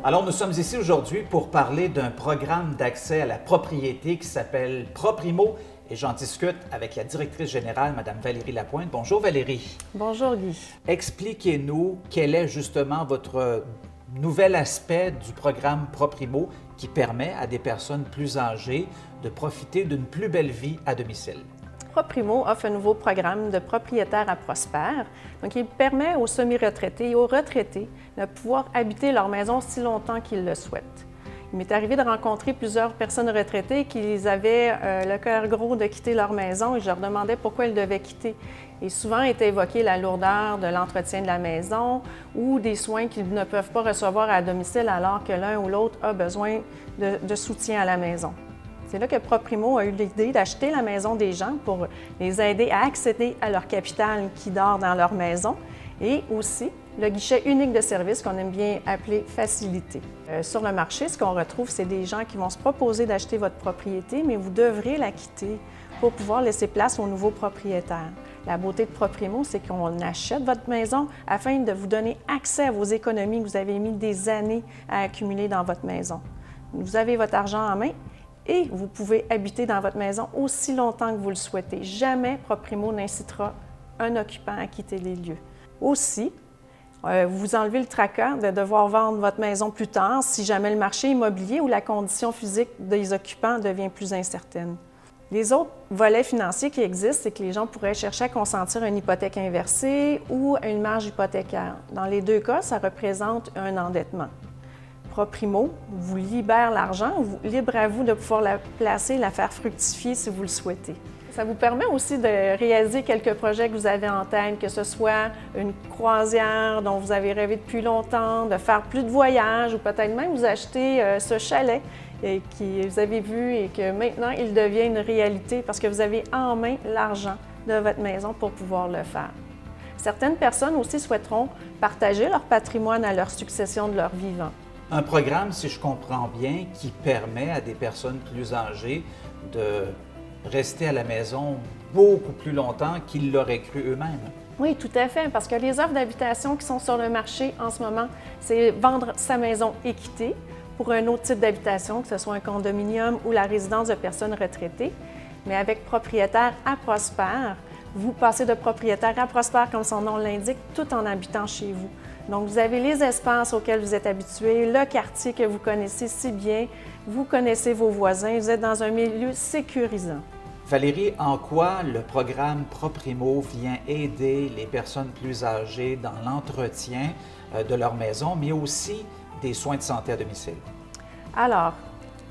Alors, nous sommes ici aujourd'hui pour parler d'un programme d'accès à la propriété qui s'appelle Proprimo et j'en discute avec la directrice générale, Mme Valérie Lapointe. Bonjour Valérie. Bonjour Guy. Expliquez-nous quel est justement votre nouvel aspect du programme Proprimo qui permet à des personnes plus âgées de profiter d'une plus belle vie à domicile. Proprimo offre un nouveau programme de propriétaire à prospère. Donc, il permet aux semi-retraités et aux retraités de pouvoir habiter leur maison si longtemps qu'ils le souhaitent. Il m'est arrivé de rencontrer plusieurs personnes retraitées qui avaient le cœur gros de quitter leur maison et je leur demandais pourquoi elles devaient quitter. Et souvent était évoquée la lourdeur de l'entretien de la maison ou des soins qu'ils ne peuvent pas recevoir à domicile alors que l'un ou l'autre a besoin de soutien à la maison. C'est là que Proprimo a eu l'idée d'acheter la maison des gens pour les aider à accéder à leur capital qui dort dans leur maison et aussi le guichet unique de service qu'on aime bien appeler Facilité. Sur le marché, ce qu'on retrouve, c'est des gens qui vont se proposer d'acheter votre propriété, mais vous devrez la quitter pour pouvoir laisser place aux nouveaux propriétaires. La beauté de Proprimo, c'est qu'on achète votre maison afin de vous donner accès à vos économies que vous avez mis des années à accumuler dans votre maison. Vous avez votre argent en main et vous pouvez habiter dans votre maison aussi longtemps que vous le souhaitez. Jamais Proprimo n'incitera un occupant à quitter les lieux. Aussi, vous enlevez le tracas de devoir vendre votre maison plus tard si jamais le marché immobilier ou la condition physique des occupants devient plus incertaine. Les autres volets financiers qui existent, c'est que les gens pourraient chercher à consentir une hypothèque inversée ou une marge hypothécaire. Dans les deux cas, ça représente un endettement. Proprimo vous libère l'argent, libre à vous de pouvoir la placer, la faire fructifier si vous le souhaitez. Ça vous permet aussi de réaliser quelques projets que vous avez en tête, que ce soit une croisière dont vous avez rêvé depuis longtemps, de faire plus de voyages ou peut-être même vous acheter ce chalet que vous avez vu et que maintenant il devient une réalité parce que vous avez en main l'argent de votre maison pour pouvoir le faire. Certaines personnes aussi souhaiteront partager leur patrimoine à leur succession de leur vivant. Un programme, si je comprends bien, qui permet à des personnes plus âgées de rester à la maison beaucoup plus longtemps qu'ils l'auraient cru eux-mêmes. Oui, tout à fait, parce que les offres d'habitation qui sont sur le marché en ce moment, c'est vendre sa maison et quitter pour un autre type d'habitation, que ce soit un condominium ou la résidence de personnes retraitées. Mais avec propriétaire à prospère, vous passez de propriétaire à prospère, comme son nom l'indique, tout en habitant chez vous. Donc, vous avez les espaces auxquels vous êtes habitués, le quartier que vous connaissez si bien, vous connaissez vos voisins, vous êtes dans un milieu sécurisant. Valérie, en quoi le programme Proprimo vient aider les personnes plus âgées dans l'entretien de leur maison, mais aussi des soins de santé à domicile? Alors,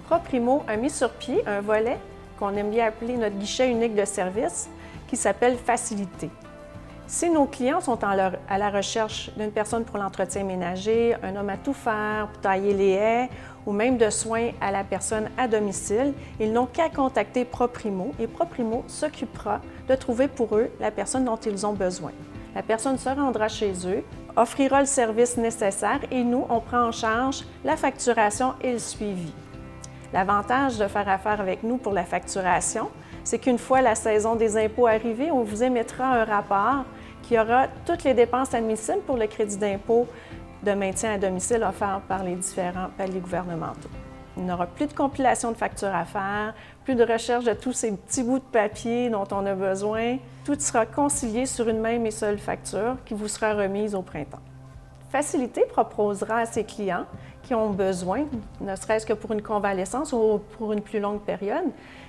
Proprimo a mis sur pied un volet qu'on aime bien appeler notre guichet unique de service qui s'appelle Facilité. Si nos clients sont à la recherche d'une personne pour l'entretien ménager, un homme à tout faire, pour tailler les haies ou même de soins à la personne à domicile, ils n'ont qu'à contacter Proprimo et Proprimo s'occupera de trouver pour eux la personne dont ils ont besoin. La personne se rendra chez eux, offrira le service nécessaire et nous, on prend en charge la facturation et le suivi. L'avantage de faire affaire avec nous pour la facturation, c'est qu'une fois la saison des impôts arrivée, on vous émettra un rapport qui aura toutes les dépenses admissibles pour le crédit d'impôt de maintien à domicile offert par les différents paliers gouvernementaux. Il n'y aura plus de compilation de factures à faire, plus de recherche de tous ces petits bouts de papier dont on a besoin. Tout sera concilié sur une même et seule facture qui vous sera remise au printemps. Facilité proposera à ses clients qui ont besoin, ne serait-ce que pour une convalescence ou pour une plus longue période,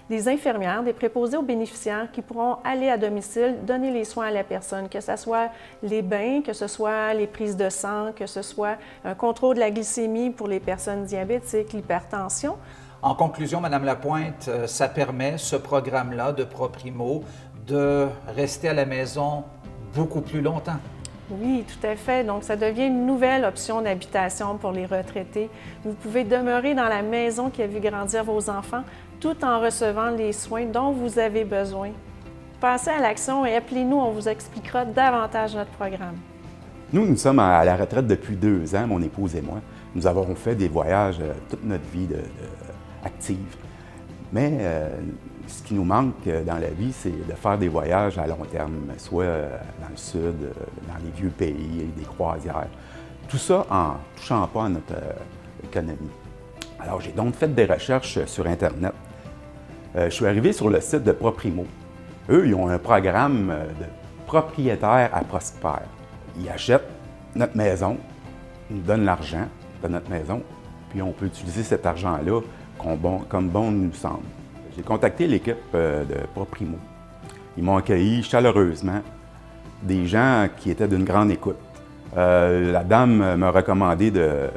des infirmières, des préposés aux bénéficiaires qui pourront aller à domicile, donner les soins à la personne, que ce soit les bains, que ce soit les prises de sang, que ce soit un contrôle de la glycémie pour les personnes diabétiques, l'hypertension. En conclusion, Mme Lapointe, ça permet, ce programme-là de Proprimo, de rester à la maison beaucoup plus longtemps. Oui, tout à fait. Donc, ça devient une nouvelle option d'habitation pour les retraités. Vous pouvez demeurer dans la maison qui a vu grandir vos enfants tout en recevant les soins dont vous avez besoin. Passez à l'action et appelez-nous, on vous expliquera davantage notre programme. Nous sommes à la retraite depuis 2 ans, mon épouse et moi. Nous avons fait des voyages toute notre vie active. Mais ce qui nous manque dans la vie, c'est de faire des voyages à long terme, soit dans le sud, dans les vieux pays, des croisières. Tout ça en ne touchant pas à notre économie. Alors, j'ai donc fait des recherches sur Internet. Je suis arrivé sur le site de Proprimo. Eux, ils ont un programme de propriétaire à prospère. Ils achètent notre maison, ils nous donnent l'argent de notre maison, puis on peut utiliser cet argent-là comme bon nous semble. J'ai contacté l'équipe de Proprimo. Ils m'ont accueilli chaleureusement, des gens qui étaient d'une grande écoute. La dame m'a recommandé de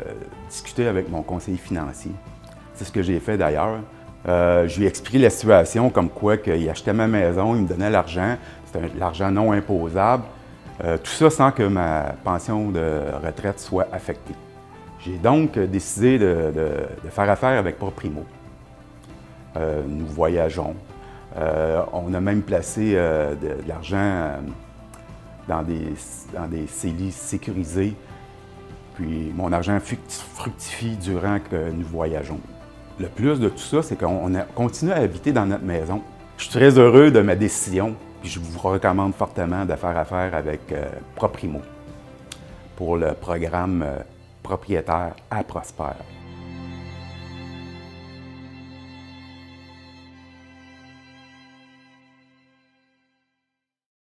discuter avec mon conseiller financier. C'est ce que j'ai fait d'ailleurs. Je lui ai expliqué la situation comme quoi il achetait ma maison, il me donnait l'argent, c'était de l'argent non imposable. Tout ça sans que ma pension de retraite soit affectée. J'ai donc décidé de faire affaire avec Proprimo. Nous voyageons. On a même placé de l'argent dans des CELI sécurisés. Puis mon argent fructifie durant que nous voyageons. Le plus de tout ça, c'est qu'on continue à habiter dans notre maison. Je suis très heureux de ma décision, puis je vous recommande fortement de faire affaire avec Proprimo pour le programme propriétaire à prospère.